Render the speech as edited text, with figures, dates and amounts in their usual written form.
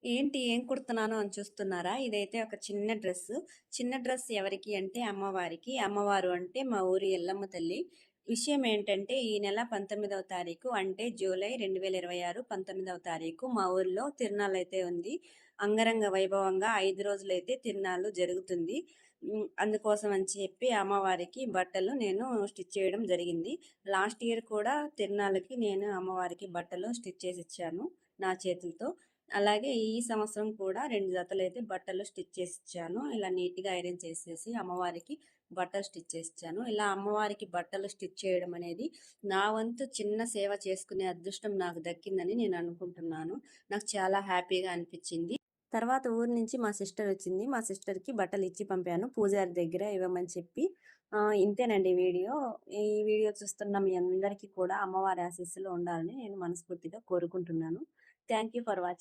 ఏంటి ఏం కుడుతున్నాను అని చూస్తున్నారా? ఇదైతే ఒక చిన్న డ్రెస్సు. చిన్న డ్రెస్ ఎవరికి అంటే అమ్మవారికి. అమ్మవారు అంటే మా ఊరి ఎల్లమ్మ తల్లి. విషయం ఏంటంటే ఈ నెల 19వ తారీఖు అంటే జూలై 2026 19వ తారీఖు మా ఊరిలో తిరునాళ్ళైతే ఉంది. అంగరంగ వైభవంగా 5 రోజులైతే తిరునాళ్ళు జరుగుతుంది. అందుకోసం అని చెప్పి అమ్మవారికి బట్టలు నేను స్టిచ్ చేయడం జరిగింది. లాస్ట్ ఇయర్ కూడా తిరునాళ్ళకి నేను అమ్మవారికి బట్టలు స్టిచ్ చేసి ఇచ్చాను నా చేతులతో. అలాగే ఈ సంవత్సరం కూడా 2 జతలైతే బట్టలు స్టిచ్ చేసిచ్చాను. ఇలా నీట్‌గా ఐరన్ చేసేసి అమ్మవారికి బట్టలు స్టిచ్ చేసిచ్చాను. ఇలా అమ్మవారికి బట్టలు స్టిచ్ చేయడం అనేది నా వంతు చిన్న సేవ చేసుకునే అదృష్టం నాకు దక్కిందని నేను అనుకుంటున్నాను. నాకు చాలా హ్యాపీగా అనిపిచ్చింది. తర్వాత ఊరు నుంచి మా సిస్టర్ వచ్చింది. మా సిస్టర్‌కి బట్టలు ఇచ్చి పంపాను. పూజారి దగ్గర ఇవ్వమని చెప్పి. ఇంతేనండి వీడియో. ఈ వీడియో చూస్తున్న మీ అందరికీ కూడా అమ్మవారి ఆశీస్సులు ఉండాలని నేను మనస్ఫూర్తిగా కోరుకుంటున్నాను. Thank you for watching.